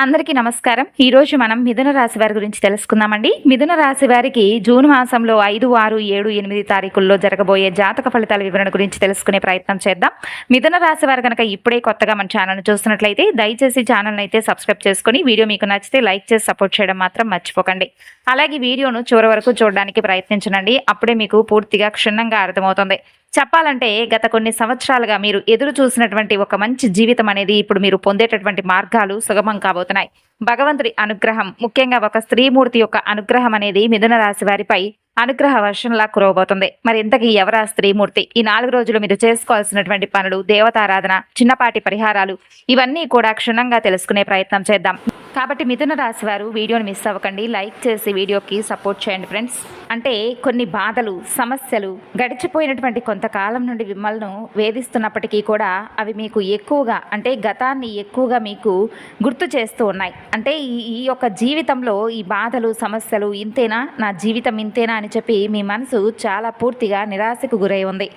అందరికీ నమస్కారం. ఈరోజు మనం మిథున రాశి వారి గురించి తెలుసుకుందామండి. మిథున రాశి వారికి జూన్ మాసంలో 5, 6, 7, 8 తారీఖుల్లో జరగబోయే జాతక ఫలితాల వివరణ గురించి తెలుసుకునే ప్రయత్నం చేద్దాం. మిథున రాశి వారు కనుక ఇప్పుడే కొత్తగా మన ఛానల్‌ని చూస్తున్నట్లయితే దయచేసి ఛానల్‌ని అయితే సబ్స్క్రైబ్ చేసుకొని వీడియో మీకు నచ్చితే లైక్ చేసి సపోర్ట్ చేయడం మాత్రం మర్చిపోకండి. అలాగే వీడియోను చివరి వరకు చూడడానికి ప్రయత్నించండి. అప్పుడే మీకు పూర్తిగా క్షుణ్ణంగా అర్థమవుతుంది. చెప్పాలంటే గత కొన్ని సంవత్సరాలుగా మీరు ఎదురు చూసినటువంటి ఒక మంచి జీవితం అనేది ఇప్పుడు మీరు పొందేటటువంటి మార్గాలు సుగమం కాబోతున్నాయి. భగవంతుడి అనుగ్రహం, ముఖ్యంగా ఒక స్త్రీమూర్తి యొక్క అనుగ్రహం అనేది మిథున రాశి వారిపై అనుగ్రహ వర్షంలా కురవబోతుంది. మరి ఇంతకీ ఎవరా స్త్రీమూర్తి? ఈ 4 రోజులు మీరు చేసుకోవాల్సినటువంటి పనులు, దేవతారాధన, చిన్నపాటి పరిహారాలు ఇవన్నీ కూడా క్షుణ్ణంగా తెలుసుకునే ప్రయత్నం చేద్దాం. కాబట్టి మిథున రాశి వారు వీడియోని మిస్ అవ్వకండి. లైక్ చేసి వీడియోకి సపోర్ట్ చేయండి ఫ్రెండ్స్. అంటే కొన్ని బాధలు, సమస్యలు గడిచిపోయినటువంటి కొంతకాలం నుండి మిమ్మల్ని వేధిస్తున్నప్పటికీ కూడా అవి మీకు ఎక్కువగా అంటే గతాన్ని ఎక్కువగా మీకు గుర్తు చేస్తూ ఉన్నాయి. అంటే ఈ యొక్క జీవితంలో ఈ బాధలు, సమస్యలు ఇంతేనా, నా జీవితం ఇంతేనా అని చెప్పి మీ మనసు చాలా పూర్తిగా నిరాశకు గురై ఉంది.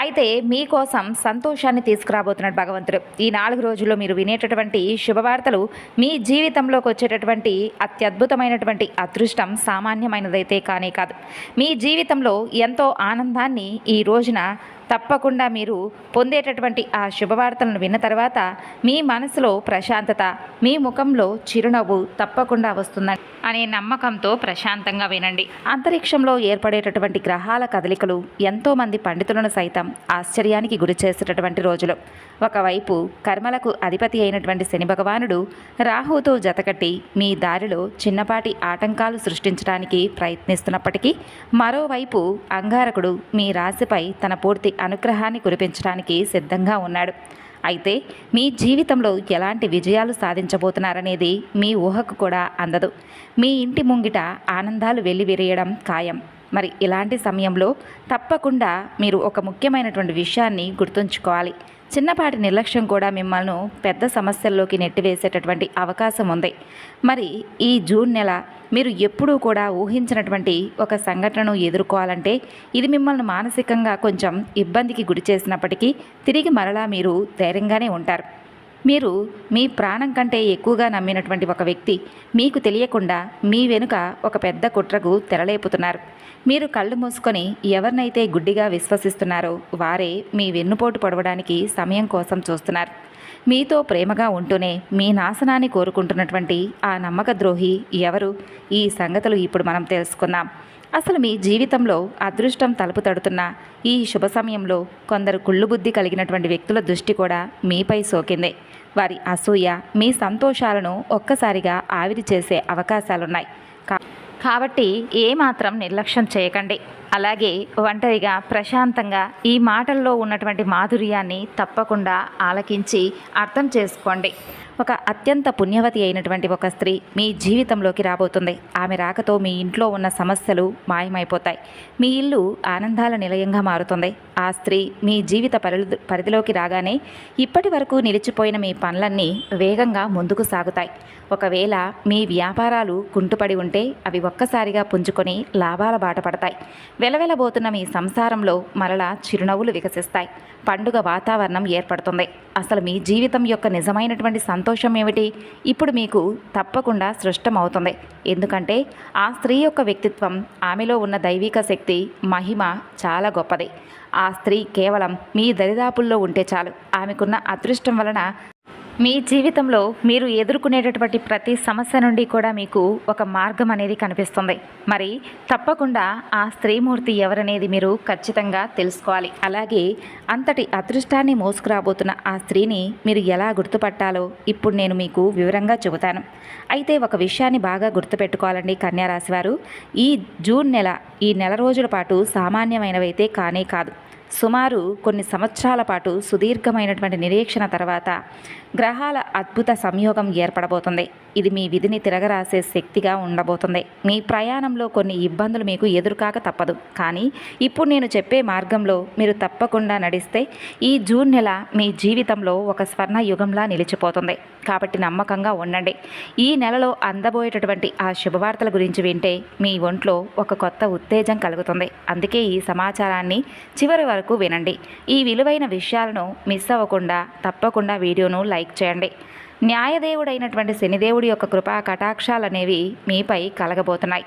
అయితే మీకోసం సంతోషాన్ని తీసుకురాబోతున్నాడు భగవంతుడు. ఈ 4 రోజుల్లో మీరు వినేటటువంటి శుభవార్తలు మీ జీవితంలోకి వచ్చేటటువంటి అత్యద్భుతమైనటువంటి అదృష్టం సామాన్యమైనదైతే కానే కాదు. మీ జీవితంలో ఎంతో ఆనందాన్ని ఈ రోజున తప్పకుండా మీరు పొందేటటువంటి ఆ శుభవార్తలను విన్న తర్వాత మీ మనసులో ప్రశాంతత, మీ ముఖంలో చిరునవ్వు తప్పకుండా వస్తుందని అనే నమ్మకంతో ప్రశాంతంగా వినండి. అంతరిక్షంలో ఏర్పడేటటువంటి గ్రహాల కదలికలు ఎంతోమంది పండితులను సైతం ఆశ్చర్యానికి గురి చేసేటటువంటి రోజులు. ఒకవైపు కర్మలకు అధిపతి అయినటువంటి శని భగవానుడు రాహుతో జతకట్టి మీ దారిలో చిన్నపాటి ఆటంకాలు సృష్టించడానికి ప్రయత్నిస్తున్నప్పటికీ, మరోవైపు అంగారకుడు మీ రాశిపై తన పూర్తి అనుగ్రహాన్ని కురిపించడానికి సిద్ధంగా ఉన్నాడు. అయితే మీ జీవితంలో ఎలాంటి విజయాలు సాధించబోతున్నారనేది మీ ఊహకు కూడా అందదు. మీ ఇంటి ముంగిట ఆనందాలు వెల్లివిరియడం ఖాయం. మరి ఇలాంటి సమయంలో తప్పకుండా మీరు ఒక ముఖ్యమైనటువంటి విషయాన్ని గుర్తుంచుకోవాలి. చిన్నపాటి నిర్లక్ష్యం కూడా మిమ్మల్ని పెద్ద సమస్యల్లోకి నెట్టివేసేటటువంటి అవకాశం ఉంది. మరి ఈ జూన్ నెల మీరు ఎప్పుడూ కూడా ఊహించినటువంటి ఒక సంఘటనను ఎదుర్కోవాలంటే ఇది మిమ్మల్ని మానసికంగా కొంచెం ఇబ్బందికి గురి చేసినప్పటికీ తిరిగి మరలా మీరు ధైర్యంగానే ఉంటారు. మీరు మీ ప్రాణం కంటే ఎక్కువగా నమ్మినటువంటి ఒక వ్యక్తి మీకు తెలియకుండా మీ వెనుక ఒక పెద్ద కుట్రకు తెరలేపుతున్నారు. మీరు కళ్ళు మూసుకొని ఎవరినైతే గుడ్డిగా విశ్వసిస్తున్నారో వారే మీ వెన్నుపోటు పొడవడానికి సమయం కోసం చూస్తున్నారు. మీతో ప్రేమగా ఉంటూనే మీ నాశనాన్ని కోరుకుంటున్నటువంటి ఆ నమ్మక ద్రోహి ఎవరు? ఈ సంగతులు ఇప్పుడు మనం తెలుసుకుందాం. అసలు మీ జీవితంలో అదృష్టం తలుపు తడుతున్న ఈ శుభ సమయంలో కొందరు కుళ్ళుబుద్ధి కలిగినటువంటి వ్యక్తుల దృష్టి కూడా మీపై సోకింది. వారి అసూయ మీ సంతోషాలను ఒక్కసారిగా ఆవిరి చేసే అవకాశాలున్నాయి. కాబట్టి ఏమాత్రం నిర్లక్ష్యం చేయకండి. అలాగే ఒంటరిగా ప్రశాంతంగా ఈ మాటల్లో ఉన్నటువంటి మాధుర్యాన్ని తప్పకుండా ఆలకించి అర్థం చేసుకోండి. ఒక అత్యంత పుణ్యవతి అయినటువంటి ఒక స్త్రీ మీ జీవితంలోకి రాబోతుంది. ఆమె రాకతో మీ ఇంట్లో ఉన్న సమస్యలు మాయమైపోతాయి. మీ ఇల్లు ఆనందాల నిలయంగా మారుతుంది. ఆ స్త్రీ మీ జీవిత పరిధిలోకి రాగానే ఇప్పటి వరకు నిలిచిపోయిన మీ పనులన్నీ వేగంగా ముందుకు సాగుతాయి. ఒకవేళ మీ వ్యాపారాలు కుంటుపడి ఉంటే అవి ఒక్కసారిగా పుంజుకొని లాభాల బాట పడతాయి. వెలవెలబోతున్న మీ సంసారంలో మరలా చిరునవ్వులు వికసిస్తాయి. పండుగ వాతావరణం ఏర్పడుతుంది. అసలు మీ జీవితం యొక్క నిజమైనటువంటి సంతోషం ఏమిటి? ఇప్పుడు మీకు తప్పకుండా సృష్టమవుతుంది. ఎందుకంటే ఆ స్త్రీ యొక్క వ్యక్తిత్వం, ఆమెలో ఉన్న దైవిక శక్తి, మహిమ చాలా గొప్పది. ఆ స్త్రీ కేవలం మీ దరిదాపుల్లో ఉంటే చాలు. ఆమెకున్న అదృష్టం వలన మీ జీవితంలో మీరు ఎదుర్కొనేటటువంటి ప్రతి సమస్య నుండి కూడా మీకు ఒక మార్గం అనేది కనిపిస్తుంది. మరి తప్పకుండా ఆ స్త్రీమూర్తి ఎవరనేది మీరు ఖచ్చితంగా తెలుసుకోవాలి. అలాగే అంతటి అదృష్టాన్ని మోసుకురాబోతున్న ఆ స్త్రీని మీరు ఎలా గుర్తుపట్టాలో ఇప్పుడు నేను మీకు వివరంగా చెబుతాను. అయితే ఒక విషయాన్ని బాగా గుర్తుపెట్టుకోవాలండి కన్యారాశి వారు. ఈ జూన్ నెల, ఈ నెల రోజుల పాటు సామాన్యమైనవైతే కానే కాదు. సుమారు కొన్ని సంవత్సరాల పాటు సుదీర్ఘమైనటువంటి నిరీక్షణ తర్వాత గ్రహాల అద్భుత సంయోగం ఏర్పడబోతుంది. ఇది మీ విధిని తిరగరాసే శక్తిగా ఉండబోతుంది. మీ ప్రయాణంలో కొన్ని ఇబ్బందులు మీకు ఎదురుకాక తప్పదు. కానీ ఇప్పుడు నేను చెప్పే మార్గంలో మీరు తప్పకుండా నడిస్తే ఈ జూన్ నెల మీ జీవితంలో ఒక స్వర్ణ యుగంలా నిలిచిపోతుంది. కాబట్టి నమ్మకంగా ఉండండి. ఈ నెలలో అందబోయేటటువంటి ఆ శుభవార్తల గురించి వింటే మీ ఒంట్లో ఒక కొత్త ఉత్తేజం కలుగుతుంది. అందుకే ఈ సమాచారాన్ని చివరి వరకు వినండి. ఈ విలువైన విషయాలను మిస్ అవ్వకుండా తప్పకుండా వీడియోను లైక్ చేయండి. న్యాయదేవుడైనటువంటి శనిదేవుడి యొక్క కృపా కటాక్షాలనేవి మీపై కలగబోతున్నాయి.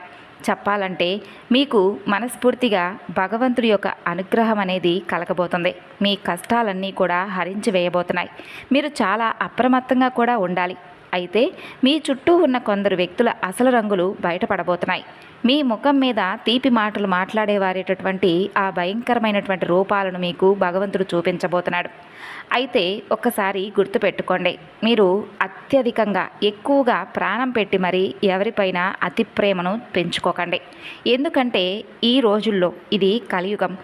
చెప్పాలంటే మీకు మనస్ఫూర్తిగా భగవంతుడి యొక్క అనుగ్రహం అనేది కలగబోతుంది. మీ కష్టాలన్నీ కూడా హరించి వేయబోతున్నాయి. మీరు చాలా అప్రమత్తంగా కూడా ఉండాలి. అయితే మీ చుట్టూ ఉన్న కొందరు వ్యక్తుల అసలు రంగులు బయటపడబోతున్నాయి. మీ ముఖం మీద తీపి మాటలు మాట్లాడేవారేటటువంటి ఆ భయంకరమైనటువంటి రూపాలను మీకు భగవంతుడు చూపించబోతున్నాడు. అయితే ఒక్కసారి గుర్తుపెట్టుకోండి, మీరు అత్యధికంగా ఎక్కువగా ప్రాణం పెట్టి మరీ ఎవరిపైన అతి ప్రేమను పెంచుకోకండి. ఎందుకంటే ఈ రోజుల్లో ఇది కలియుగం.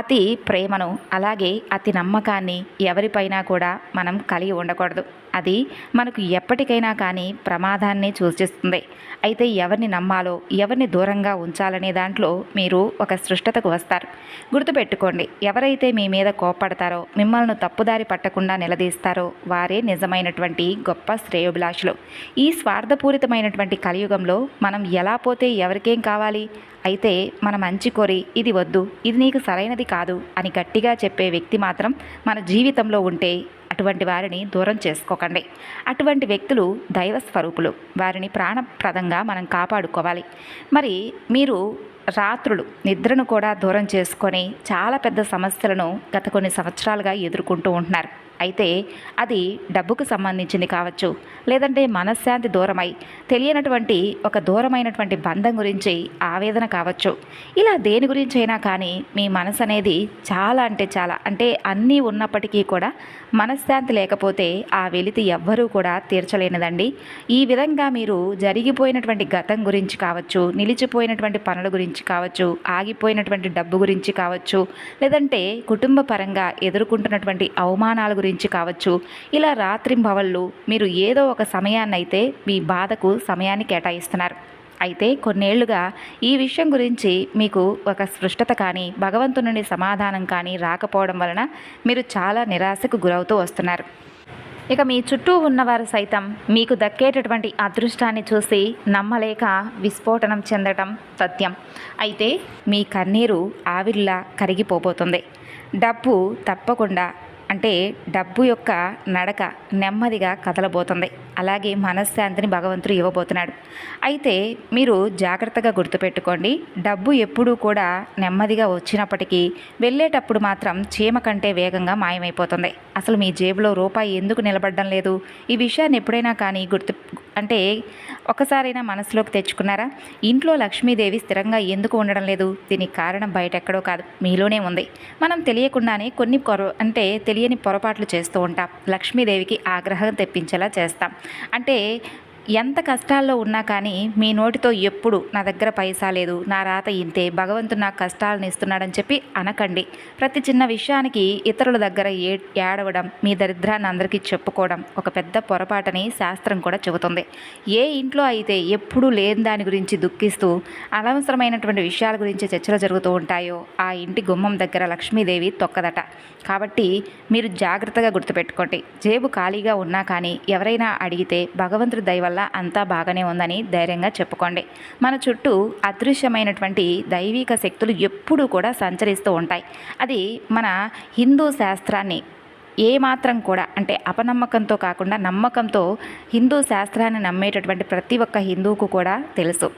అతి ప్రేమను అలాగే అతి నమ్మకాన్ని ఎవరిపైనా కూడా మనం కలిగి ఉండకూడదు. అది మనకు ఎప్పటికైనా కానీ ప్రమాదాన్ని సూచిస్తుంది. అయితే ఎవరిని నమ్మాలో ఎవరిని దూరంగా ఉంచాలనే దాంట్లో మీరు ఒక స్పష్టతకు వస్తారు. గుర్తుపెట్టుకోండి, ఎవరైతే మీ మీద కోప్పడతారో మిమ్మల్ని తప్పుదారి పట్టకుండా నిలదీస్తారో వారే నిజమైనటువంటి గొప్ప శ్రేయోభిలాషులు. ఈ స్వార్థపూరితమైనటువంటి కలియుగంలో మనం ఎలా పోతే ఎవరికేం కావాలి? అయితే మన మంచి కోరి ఇది వద్దు, ఇది నీకు సరైనది కాదు అని గట్టిగా చెప్పే వ్యక్తి మాత్రం మన జీవితంలో ఉంటే అటువంటి వారిని దూరం చేసుకోకండి. అటువంటి వ్యక్తులు దైవ స్వరూపులు. వారిని ప్రాణప్రదంగా మనం కాపాడుకోవాలి. మరి మీరు రాత్రులు నిద్రను కూడా దూరం చేసుకొని చాలా పెద్ద సమస్యలను గత కొన్ని సంవత్సరాలుగా ఎదుర్కొంటూ ఉంటున్నారు. అయితే అది డబ్బుకు సంబంధించింది కావచ్చు, లేదంటే మనశ్శాంతి దూరమై తెలియనటువంటి ఒక దూరమైనటువంటి బంధం గురించి ఆవేదన కావచ్చు. ఇలా దేని గురించి అయినా కానీ మీ మనసు అనేది చాలా అంటే అన్నీ ఉన్నప్పటికీ కూడా మనశ్శాంతి లేకపోతే ఆ వెలితి ఎవ్వరూ కూడా తీర్చలేనిదండి. ఈ విధంగా మీరు జరిగిపోయినటువంటి గతం గురించి కావచ్చు, నిలిచిపోయినటువంటి పనుల గురించి కావచ్చు, ఆగిపోయినటువంటి డబ్బు గురించి కావచ్చు, లేదంటే కుటుంబ పరంగా ఎదుర్కొంటున్నటువంటి అవమానాల గురించి కావచ్చు, ఇలా రాత్రింబవళ్ళు మీరు ఏదో ఒక సమయాన్నైతే మీ బాధకు సమయాన్ని కేటాయిస్తున్నారు. అయితే కొన్నేళ్లుగా ఈ విషయం గురించి మీకు ఒక స్పష్టత కానీ భగవంతుని నుండి సమాధానం కానీ రాకపోవడం వలన మీరు చాలా నిరాశకు గురవుతూ వస్తున్నారు. ఇక మీ చుట్టూ ఉన్నవారు సైతం మీకు దక్కేటటువంటి అదృష్టాన్ని చూసి నమ్మలేక విస్ఫోటనం చెందటం సత్యం. అయితే మీ కన్నీరు ఆవిరిలా కరిగిపోబోతుంది. డబ్బు తప్పకుండా అంటే డబ్బు యొక్క నడక నెమ్మదిగా కదలబోతుంది. అలాగే మనశ్శాంతిని భగవంతుడు ఇవ్వబోతున్నాడు. అయితే మీరు జాగ్రత్తగా గుర్తుపెట్టుకోండి, డబ్బు ఎప్పుడూ కూడా నెమ్మదిగా వచ్చినప్పటికీ వెళ్ళేటప్పుడు మాత్రం చీమ కంటే వేగంగా మాయమైపోతుంది. అసలు మీ జేబులో రూపాయి ఎందుకు నిలబడడం లేదు? ఈ విషయాన్ని ఎప్పుడైనా కానీ ఒకసారైనా మనసులోకి తెచ్చుకున్నారా? ఇంట్లో లక్ష్మీదేవి స్థిరంగా ఎందుకు ఉండడం లేదు? దీనికి కారణం బయట ఎక్కడో కాదు, మీలోనే ఉంది. మనం తెలియకుండానే కొన్ని తెలియని పొరపాట్లు చేస్తూ ఉంటాం. లక్ష్మీదేవికి ఆగ్రహం తెప్పించేలా చేస్తాం. అంటే ఎంత కష్టాల్లో ఉన్నా కానీ మీ నోటితో ఎప్పుడు నా దగ్గర పైసా లేదు, నా రాత ఇంతే, భగవంతుడు నాకు కష్టాలను ఇస్తున్నాడని చెప్పి అనకండి. ప్రతి చిన్న విషయానికి ఇతరుల దగ్గర ఏడవడం, మీ దరిద్రాన్ని అందరికీ చెప్పుకోవడం ఒక పెద్ద పొరపాటని శాస్త్రం కూడా చెబుతుంది. ఏ ఇంట్లో అయితే ఎప్పుడూ లేని దాని గురించి దుఃఖిస్తూ అనవసరమైనటువంటి విషయాల గురించి చర్చలు జరుగుతూ ఉంటాయో ఆ ఇంటి గుమ్మం దగ్గర లక్ష్మీదేవి తొక్కదట. కాబట్టి మీరు జాగ్రత్తగా గుర్తుపెట్టుకోండి. జేబు ఖాళీగా ఉన్నా కానీ ఎవరైనా అడిగితే భగవంతుడి దయ వల్ల అంతా బాగానే ఉందని ధైర్యంగా చెప్పుకోండి. మన చుట్టూ అదృశ్యమైనటువంటి దైవిక శక్తులు ఎప్పుడూ కూడా సంచరిస్తూ ఉంటాయి. అది మన హిందూ శాస్త్రాన్ని ఏమాత్రం కూడా అంటే అపనమ్మకంతో కాకుండా నమ్మకంతో హిందూ శాస్త్రాన్ని నమ్మేటటువంటి ప్రతి ఒక్క హిందువుకు కూడా తెలుసు.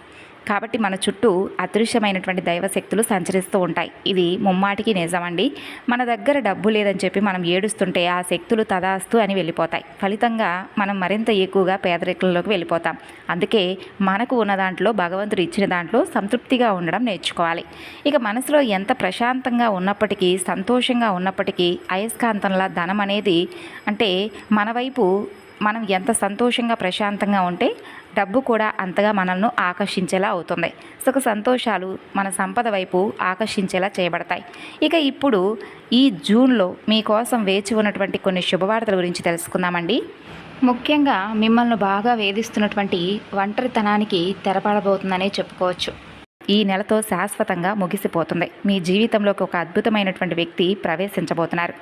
కాబట్టి మన చుట్టూ అదృశ్యమైనటువంటి దైవశక్తులు సంచరిస్తూ ఉంటాయి. ఇది ముమ్మాటికి నిజమండి. మన దగ్గర డబ్బు లేదని చెప్పి మనం ఏడుస్తుంటే ఆ శక్తులు తదాస్తు అని వెళ్ళిపోతాయి. ఫలితంగా మనం మరింత ఎక్కువగా పేదరికంలోకి వెళ్ళిపోతాం. అందుకే మనకు ఉన్న దాంట్లో భగవంతుడు ఇచ్చిన దాంట్లో సంతృప్తిగా ఉండడం నేర్చుకోవాలి. ఇక మనసులో ఎంత ప్రశాంతంగా ఉన్నప్పటికీ, సంతోషంగా ఉన్నప్పటికీ అయస్కాంతంలా ధనం అనేది అంటే మన వైపు మనం ఎంత సంతోషంగా ప్రశాంతంగా ఉంటే డబ్బు కూడా అంతగా మనల్ని ఆకర్షించేలా అవుతుంది. సుఖ సంతోషాలు మన సంపద వైపు ఆకర్షించేలా చేయబడతాయి. ఇక ఇప్పుడు ఈ జూన్లో మీకోసం వేచి ఉన్నటువంటి కొన్ని శుభవార్తల గురించి తెలుసుకుందామండి. ముఖ్యంగా మిమ్మల్ని బాగా వేధిస్తున్నటువంటి ఒంటరితనానికి తెరపడబోతుందనే చెప్పుకోవచ్చు. ఈ నెలతో శాశ్వతంగా ముగిసిపోతుంది. మీ జీవితంలోకి ఒక అద్భుతమైనటువంటి వ్యక్తి ప్రవేశించబోతున్నారు.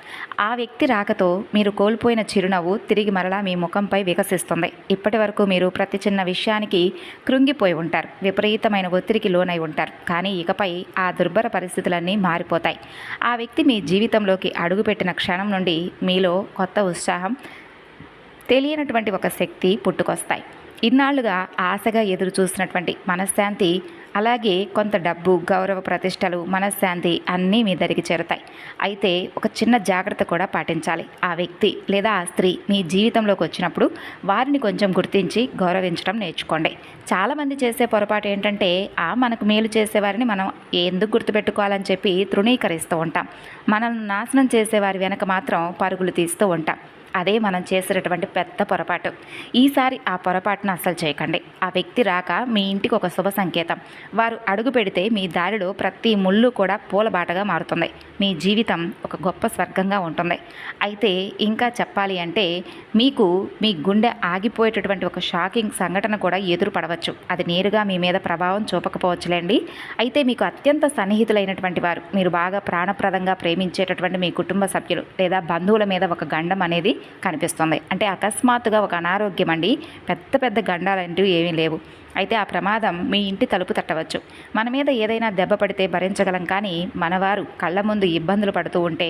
ఆ వ్యక్తి రాకతో మీరు కోల్పోయిన చిరునవ్వు తిరిగి మరలా మీ ముఖంపై వికసిస్తుంది. ఇప్పటి వరకు మీరు ప్రతి చిన్న విషయానికి కృంగిపోయి ఉంటారు, విపరీతమైన ఒత్తిడికి లోనై ఉంటారు. కానీ ఇకపై ఆ దుర్భర పరిస్థితులన్నీ మారిపోతాయి. ఆ వ్యక్తి మీ జీవితంలోకి అడుగుపెట్టిన క్షణం నుండి మీలో కొత్త ఉత్సాహం తెలియనటువంటి ఒక శక్తి పుట్టుకొస్తాయి. ఇన్నాళ్లుగా ఆశగా ఎదురు చూసినటువంటి మనశ్శాంతి, అలాగే కొంత డబ్బు, గౌరవ ప్రతిష్టలు, మనశ్శాంతి అన్నీ మీ దరికి చేరుతాయి. అయితే ఒక చిన్న జాగ్రత్త కూడా పాటించాలి. ఆ వ్యక్తి లేదా ఆ స్త్రీ మీ జీవితంలోకి వచ్చినప్పుడు వారిని కొంచెం గుర్తించి గౌరవించడం నేర్చుకోండి. చాలామంది చేసే పొరపాటు ఏంటంటే మనకు మేలు చేసేవారిని మనం ఎందుకు గుర్తుపెట్టుకోవాలని చెప్పి తృణీకరిస్తూ ఉంటాం. మనల్ని నాశనం చేసేవారి వెనక మాత్రం పరుగులు తీస్తూ ఉంటాం. అదే మనం చేసేటటువంటి పెద్ద పొరపాటు. ఈసారి ఆ పొరపాటును అస్సలు చేయకండి. ఆ వ్యక్తి రాక మీ ఇంటికి ఒక శుభ సంకేతం. వారు అడుగు పెడితే మీ దారిలో ప్రతి ముళ్ళు కూడా పూలబాటగా మారుతుంది. మీ జీవితం ఒక గొప్ప స్వర్గంగా ఉంటుంది. అయితే ఇంకా చెప్పాలి అంటే మీకు మీ గుండె ఆగిపోయేటటువంటి ఒక షాకింగ్ సంఘటన కూడా ఎదురుపడవచ్చు. అది నేరుగా మీ మీద ప్రభావం చూపకపోవచ్చులేండి. అయితే మీకు అత్యంత సన్నిహితులైనటువంటి వారు, మీరు బాగా ప్రాణప్రదంగా ప్రేమించేటటువంటి మీ కుటుంబ సభ్యులు లేదా బంధువుల మీద ఒక గండం అనేది కనిపిస్తుంది. అంటే అకస్మాత్తుగా ఒక అనారోగ్యం అండి. పెద్ద పెద్ద గండాలంటూ ఏమీ లేవు. అయితే ఆ ప్రమాదం మీ ఇంటి తలుపు తట్టవచ్చు. మన మీద ఏదైనా దెబ్బ పడితే భరించగలం, కానీ మనవారు కళ్ళ ముందు ఇబ్బందులు పడుతూ ఉంటే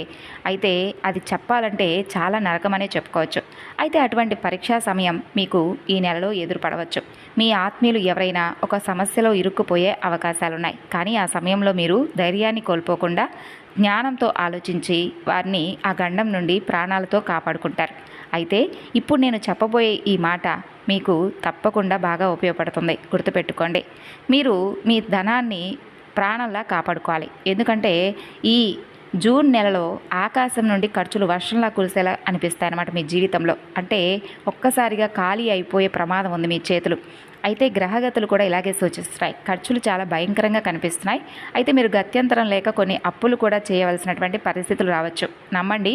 అయితే అది చెప్పాలంటే చాలా నరకమనే చెప్పుకోవచ్చు. అయితే అటువంటి పరీక్షా సమయం మీకు ఈ నెలలో ఎదురుపడవచ్చు. మీ ఆత్మీయులు ఎవరైనా ఒక సమస్యలో ఇరుక్కుపోయే అవకాశాలున్నాయి. కానీ ఆ సమయంలో మీరు ధైర్యాన్ని కోల్పోకుండా జ్ఞానంతో ఆలోచించి వారిని ఆ గండం నుండి ప్రాణాలతో కాపాడుకుంటారు. అయితే ఇప్పుడు నేను చెప్పబోయే ఈ మాట మీకు తప్పకుండా బాగా ఉపయోగపడుతుంది. గుర్తుపెట్టుకోండి. మీరు మీ ధనాన్ని ప్రాణంలా కాపాడుకోవాలి. ఎందుకంటే ఈ జూన్ నెలలో ఆకాశం నుండి ఖర్చులు వర్షంలా కురిసేలా అనిపిస్తాయి అన్నమాట మీ జీవితంలో. అంటే ఒక్కసారిగా ఖాళీ అయిపోయే ప్రమాదం ఉంది మీ చేతులు. అయితే గ్రహగతులు కూడా ఇలాగే సూచిస్తున్నాయి. ఖర్చులు చాలా భయంకరంగా కనిపిస్తున్నాయి. అయితే మీరు గత్యంతరం లేక కొన్ని అప్పులు కూడా చేయవలసినటువంటి పరిస్థితులు రావచ్చు. నమ్మండి,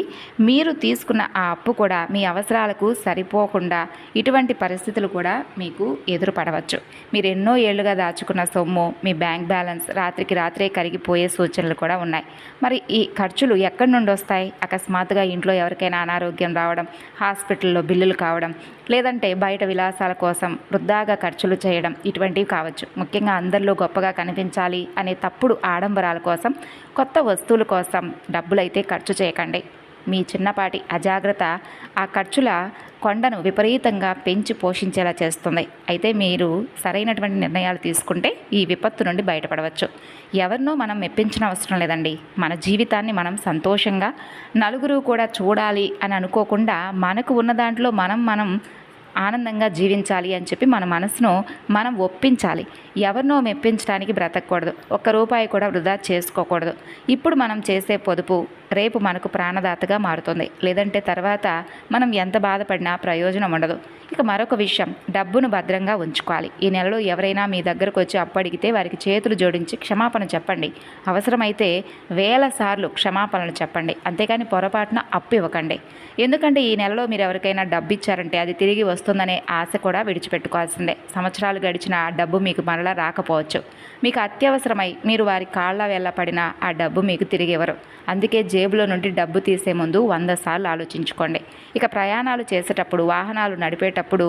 మీరు తీసుకున్న ఆ అప్పు కూడా మీ అవసరాలకు సరిపోకుండా ఇటువంటి పరిస్థితులు కూడా మీకు ఎదురుపడవచ్చు. మీరు ఎన్నో ఏళ్లుగా దాచుకున్న సొమ్ము, మీ బ్యాంక్ బ్యాలెన్స్ రాత్రికి రాత్రే కరిగిపోయే సూచనలు కూడా ఉన్నాయి. మరి ఈ ఖర్చులు ఎక్కడి నుండి వస్తాయి? అకస్మాత్తుగా ఇంట్లో ఎవరికైనా అనారోగ్యం రావడం, హాస్పిటల్లో బిల్లులు కావడం, లేదంటే బయట విలాసాల కోసం వృధాగా ఖర్చులు చేయడం, ఇటువంటివి కావచ్చు. ముఖ్యంగా అందరిలో గొప్పగా కనిపించాలి అనే తప్పుడు ఆడంబరాల కోసం, కొత్త వస్తువుల కోసం డబ్బులైతే ఖర్చు చేయకండి. మీ చిన్నపాటి అజాగ్రత్త ఆ ఖర్చుల కొండను విపరీతంగా పెంచి పోషించేలా చేస్తుంది. అయితే మీరు సరైనటువంటి నిర్ణయాలు తీసుకుంటే ఈ విపత్తు నుండి బయటపడవచ్చు. ఎవరినో మనం మెప్పించిన అవసరం లేదండి. మన జీవితాన్ని మనం సంతోషంగా నలుగురు కూడా చూడాలి అని అనుకోకుండా మనకు ఉన్న దాంట్లో మనం ఆనందంగా జీవించాలి అని చెప్పి మన మనసును మనం ఒప్పించాలి. ఎవరినో మెప్పించడానికి బ్రతకూడదు. ఒక్క రూపాయి కూడా వృధా చేసుకోకూడదు. ఇప్పుడు మనం చేసే పొదుపు రేపు మనకు ప్రాణదాతగా మారుతుంది. లేదంటే తర్వాత మనం ఎంత బాధపడినా ప్రయోజనం ఉండదు. ఇక మరొక విషయం, డబ్బును భద్రంగా ఉంచుకోవాలి. ఈ నెలలో ఎవరైనా మీ దగ్గరకు వచ్చి అప్పు అడిగితే వారికి చేతులు జోడించి క్షమాపణ చెప్పండి. అవసరమైతే 1000 సార్లు క్షమాపణలు చెప్పండి. అంతేకాని పొరపాటున అప్పు ఇవ్వకండి. ఎందుకంటే ఈ నెలలో మీరు ఎవరికైనా డబ్బు ఇచ్చారంటే అది తిరిగి వస్తుందనే ఆశ కూడా విడిచిపెట్టుకోవాల్సిందే. సంవత్సరాలు గడిచిన ఆ డబ్బు మీకు మరలా రాకపోవచ్చు. మీకు అత్యవసరమై మీరు వారి కాళ్ళ వెళ్ళపడినా ఆ డబ్బు మీకు తిరిగి ఇవ్వరు. అందుకే జేబులో నుండి డబ్బు తీసే ముందు 100 సార్లు ఆలోచించుకోండి. ఇక ప్రయాణాలు చేసేటప్పుడు, వాహనాలు నడిపేటప్పుడు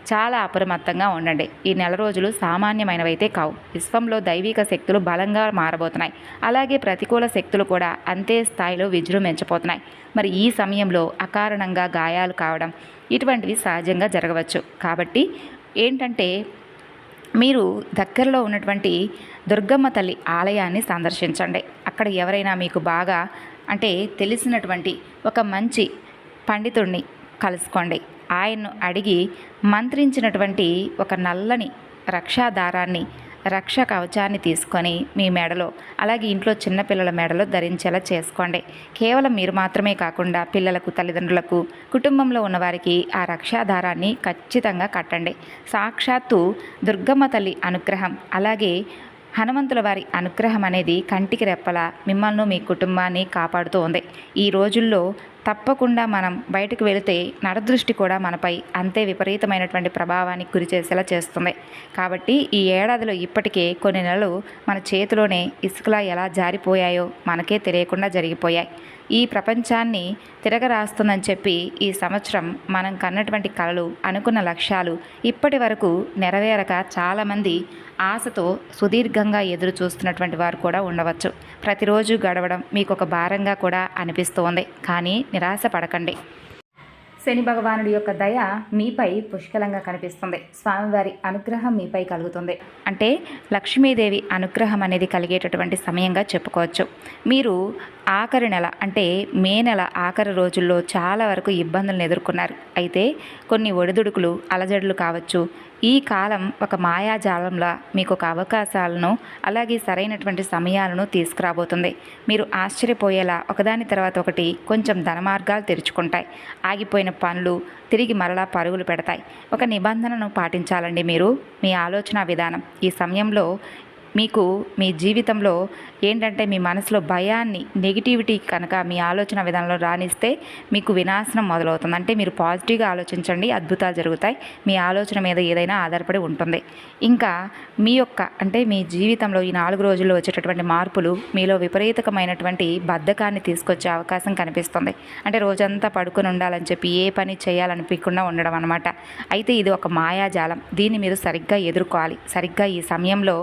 చాలా అప్రమత్తంగా ఉండండి. ఈ నెల రోజులు సామాన్యమైనవైతే కావు. విశ్వంలో దైవిక శక్తులు బలంగా మారబోతున్నాయి. అలాగే ప్రతికూల శక్తులు కూడా అంతే స్థాయిలో విజృంభించబోతున్నాయి. మరి ఈ సమయంలో అకారణంగా గాయాలు కావడం ఇటువంటివి సహజంగా జరగవచ్చు. కాబట్టి ఏంటంటే మీరు దగ్గరలో ఉన్నటువంటి దుర్గమ్మ తల్లి ఆలయాన్ని సందర్శించండి. అక్కడ ఎవరైనా మీకు బాగా అంటే తెలిసినటువంటి ఒక మంచి పండితుడిని కలుసుకోండి. ఆయన్ను అడిగి మంత్రించినటువంటి ఒక నల్లని రక్షాదారాన్ని, రక్ష కవచాన్ని తీసుకొని మీ మెడలో, అలాగే ఇంట్లో చిన్నపిల్లల మెడలో ధరించేలా చేసుకోండి. కేవలం మీరు మాత్రమే కాకుండా పిల్లలకు, తల్లిదండ్రులకు, కుటుంబంలో ఉన్నవారికి ఆ రక్షాధారాన్ని ఖచ్చితంగా కట్టండి. సాక్షాత్తు దుర్గమ్మ తల్లి అనుగ్రహం, అలాగే హనుమంతుల వారి అనుగ్రహం అనేది కంటికి రెప్పలా మిమ్మల్ని, మీ కుటుంబాన్ని కాపాడుతూ ఉంది. ఈ రోజుల్లో తప్పకుండా మనం బయటకు వెళితే నరదృష్టి కూడా మనపై అంతే విపరీతమైనటువంటి ప్రభావానికి గురి చేసేలా చేస్తుంది. కాబట్టి ఈ ఏడాదిలో ఇప్పటికే కొన్ని నెలలు మన చేతిలోనే ఇసుకలా ఎలా జారిపోయాయో మనకే తెలియకుండా జరిగిపోయాయి. ఈ ప్రపంచాన్ని తిరగరాస్తుందని చెప్పి ఈ సంవత్సరం మనం కన్నటువంటి కలలు, అనుకున్న లక్ష్యాలు ఇప్పటి వరకు నెరవేరక చాలామంది ఆశతో సుదీర్ఘంగా ఎదురు చూస్తున్నటువంటి వారు కూడా ఉండవచ్చు. ప్రతిరోజు గడవడం మీకు ఒక భారంగా కూడా అనిపిస్తోంది. కానీ నిరాశ పడకండి. శని భగవానుడి యొక్క దయ మీపై పుష్కలంగా కనిపిస్తుంది. స్వామివారి అనుగ్రహం మీపై కలుగుతుంది. అంటే లక్ష్మీదేవి అనుగ్రహం అనేది కలిగేటటువంటి సమయంగా చెప్పుకోవచ్చు. మీరు ఆఖరి నెల అంటే మే నెల ఆఖరి రోజుల్లో చాలా వరకు ఇబ్బందులను ఎదుర్కొన్నారు. అయితే కొన్ని ఒడిదుడుకులు అలజడులు కావచ్చు. ఈ కాలం ఒక మాయాజాలంలా మీకు ఒక అవకాశాలను అలాగే సరైనటువంటి సమయాలను తీసుకురాబోతుంది. మీరు ఆశ్చర్యపోయేలా ఒకదాని తర్వాత ఒకటి కొంచెం ధనమార్గాలు తెరుచుకుంటాయి. ఆగిపోయిన పనులు తిరిగి మరలా పరుగులు పెడతాయి. ఒక నిబంధనను పాటించాలండి మీరు. మీ ఆలోచన విధానం ఈ సమయంలో మీకు మీ జీవితంలో ఏంటంటే మీ మనసులో భయాన్ని నెగిటివిటీ కనుక మీ ఆలోచన విధానంలో రాణిస్తే మీకు వినాశనం మొదలవుతుంది. అంటే మీరు పాజిటివ్గా ఆలోచించండి, అద్భుతాలు జరుగుతాయి. మీ ఆలోచన మీద ఏదైనా ఆధారపడి ఉంటుంది. ఇంకా మీ యొక్క అంటే మీ జీవితంలో ఈ 4 రోజుల్లో వచ్చేటటువంటి మార్పులు మీలో విపరీతమైనటువంటి బద్ధకాన్ని తీసుకొచ్చే అవకాశం కనిపిస్తుంది. అంటే రోజంతా పడుకొని ఉండాలని చెప్పి ఏ పని చేయాలనిపించకుండా ఉండడం అనమాట. అయితే ఇది ఒక మాయాజాలం. దీన్ని మీరు సరిగ్గా ఎదుర్కోవాలి. సరిగ్గా ఈ సమయంలో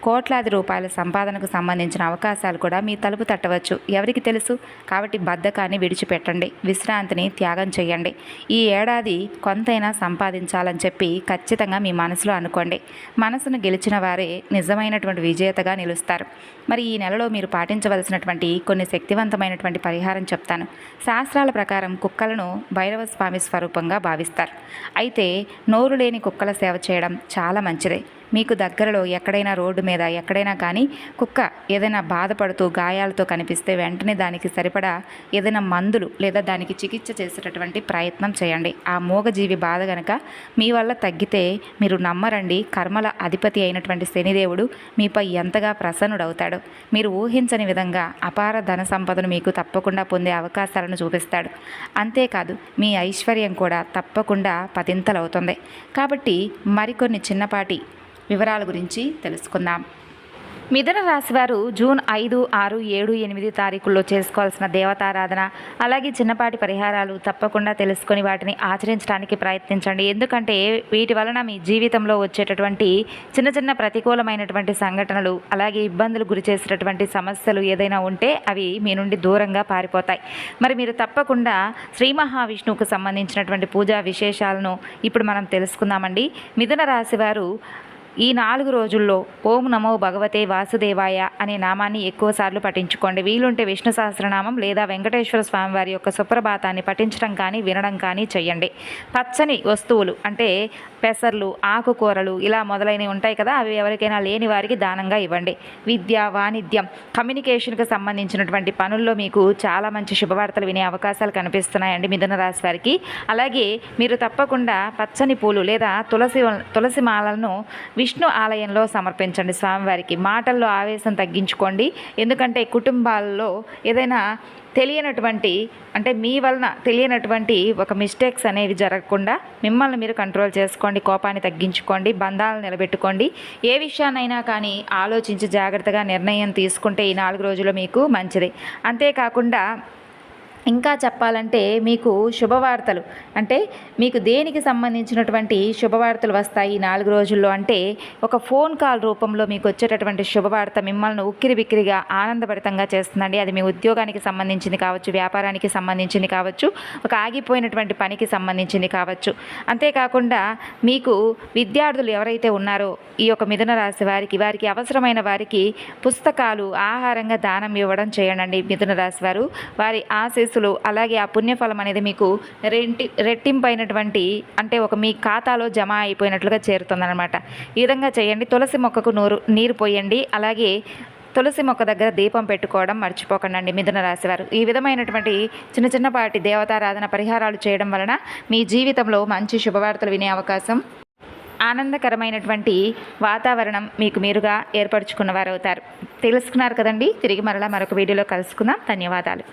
కోట్లాది రూపాయల సంపాదనకు సంబంధించిన అవకాశాలు కూడా మీ తలుపు తట్టవచ్చు. ఎవరికి తెలుసు? కాబట్టి బద్ధకాన్ని విడిచిపెట్టండి, విశ్రాంతిని త్యాగం చేయండి. ఈ ఏడాది కొంతైనా సంపాదించాలని చెప్పి ఖచ్చితంగా మీ మనసులో అనుకోండి. మనసును గెలిచిన వారే నిజమైనటువంటి విజేతగా నిలుస్తారు. మరి ఈ నెలలో మీరు పాటించవలసినటువంటి కొన్ని శక్తివంతమైనటువంటి పరిహారం చెప్తాను. శాస్త్రాల ప్రకారం కుక్కలను భైరవ స్వామి స్వరూపంగా భావిస్తారు. అయితే నోరు లేని కుక్కల సేవ చేయడం చాలా మంచిది. మీకు దగ్గరలో ఎక్కడైనా రోడ్డు మీద ఎక్కడైనా కానీ కుక్క ఏదైనా బాధపడుతూ గాయాలతో కనిపిస్తే వెంటనే దానికి సరిపడా ఏదైనా మందులు లేదా దానికి చికిత్స చేసేటటువంటి ప్రయత్నం చేయండి. ఆ మూగజీవి బాధ గనక మీ వల్ల తగ్గితే మీరు నమ్మరండి, కర్మల అధిపతి అయినటువంటి శనిదేవుడు మీపై ఎంతగా ప్రసన్నుడవుతాడు. మీరు ఊహించని విధంగా అపార ధన సంపదను మీకు తప్పకుండా పొందే అవకాశాలను చూపిస్తాడు. అంతేకాదు మీ ఐశ్వర్యం కూడా తప్పకుండా పదింతలవుతుంది. కాబట్టి మరికొన్ని చిన్నపాటి వివరాల గురించి తెలుసుకుందాం. మిథున రాశి వారు జూన్ 5, 6, 7, 8 తారీఖుల్లో చేసుకోవాల్సిన దేవతారాధన అలాగే చిన్నపాటి పరిహారాలు తప్పకుండా తెలుసుకొని వాటిని ఆచరించడానికి ప్రయత్నించండి. ఎందుకంటే వీటి వలన మీ జీవితంలో వచ్చేటటువంటి చిన్న చిన్న ప్రతికూలమైనటువంటి సంఘటనలు అలాగే ఇబ్బందులు గురి చేసేటటువంటి సమస్యలు ఏదైనా ఉంటే అవి మీ నుండి దూరంగా పారిపోతాయి. మరి మీరు తప్పకుండా శ్రీ మహావిష్ణువుకు సంబంధించినటువంటి పూజా విశేషాలను ఇప్పుడు మనం తెలుసుకుందామండి. మిథున రాశి వారు ఈ 4 రోజుల్లో ఓం నమో భగవతే వాసుదేవాయ అనే నామాన్ని ఎక్కువసార్లు పఠించుకోండి. వీలుంటే విష్ణు సహస్రనామం లేదా వెంకటేశ్వర స్వామి వారి యొక్క సుప్రభాతాన్ని పఠించడం కానీ వినడం కానీ చేయండి. పచ్చని వస్తువులు అంటే పెసర్లు, ఆకుకూరలు ఇలా మొదలైనవి ఉంటాయి కదా, అవి ఎవరికైనా లేని వారికి దానంగా ఇవ్వండి. విద్య, వాణిజ్యం, కమ్యూనికేషన్కి సంబంధించినటువంటి పనుల్లో మీకు చాలా మంచి శుభవార్తలు వినే అవకాశాలు కనిపిస్తున్నాయండి మిథున రాశి వారికి. అలాగే మీరు తప్పకుండా పచ్చని పూలు లేదా తులసి మాలలను విష్ణు ఆలయంలో సమర్పించండి స్వామివారికి. మాటల్లో ఆవేశం తగ్గించుకోండి. ఎందుకంటే కుటుంబాల్లో ఏదైనా తెలియనటువంటి అంటే మీ వలన తెలియనటువంటి ఒక మిస్టేక్స్ అనేవి జరగకుండా మిమ్మల్ని మీరు కంట్రోల్ చేసుకోండి. కోపాన్ని తగ్గించుకోండి, బంధాలను నిలబెట్టుకోండి. ఏ విషయాన్నైనా కానీ ఆలోచించి జాగ్రత్తగా నిర్ణయం తీసుకుంటే ఈ 4 రోజులు మీకు మంచిది. అంతేకాకుండా ఇంకా చెప్పాలంటే మీకు శుభవార్తలు అంటే మీకు దేనికి సంబంధించినటువంటి శుభవార్తలు వస్తాయి 4 రోజుల్లో అంటే ఒక ఫోన్ కాల్ రూపంలో మీకు వచ్చేటటువంటి శుభవార్త మిమ్మల్ని ఉక్కిరి బిక్కిరిగా ఆనందభరితంగా చేస్తుందండి. అది మీ ఉద్యోగానికి సంబంధించింది కావచ్చు, వ్యాపారానికి సంబంధించింది కావచ్చు, ఒక ఆగిపోయినటువంటి పనికి సంబంధించింది కావచ్చు. అంతేకాకుండా మీకు విద్యార్థులు ఎవరైతే ఉన్నారో ఈ యొక్క మిథున రాశి వారికి అవసరమైన వారికి పుస్తకాలు ఆహారంగా దానం ఇవ్వడం చేయండి. మిథున రాశి వారు వారి ఆశీస్సులు అలాగే ఆ పుణ్యఫలం అనేది మీకు రెట్టింపైనటువంటి అంటే ఒక మీ ఖాతాలో జమ అయిపోయినట్లుగా చేరుతుందన్నమాట. ఈ విధంగా చేయండి. తులసి మొక్కకు నీరు పోయండి. అలాగే తులసి మొక్క దగ్గర దీపం పెట్టుకోవడం మర్చిపోకండి మిథున రాశి వారు. ఈ విధమైనటువంటి చిన్నపాటి దేవతారాధన పరిహారాలు చేయడం వలన మీ జీవితంలో మంచి శుభవార్తలు వినే అవకాశం, ఆనందకరమైనటువంటి వాతావరణం మీకు మీరుగా ఏర్పరచుకున్న వారు అవుతారు. తెలుసుకున్నారు కదండి. తిరిగి మరలా మరొక వీడియోలో కలుసుకుందాం. ధన్యవాదాలు.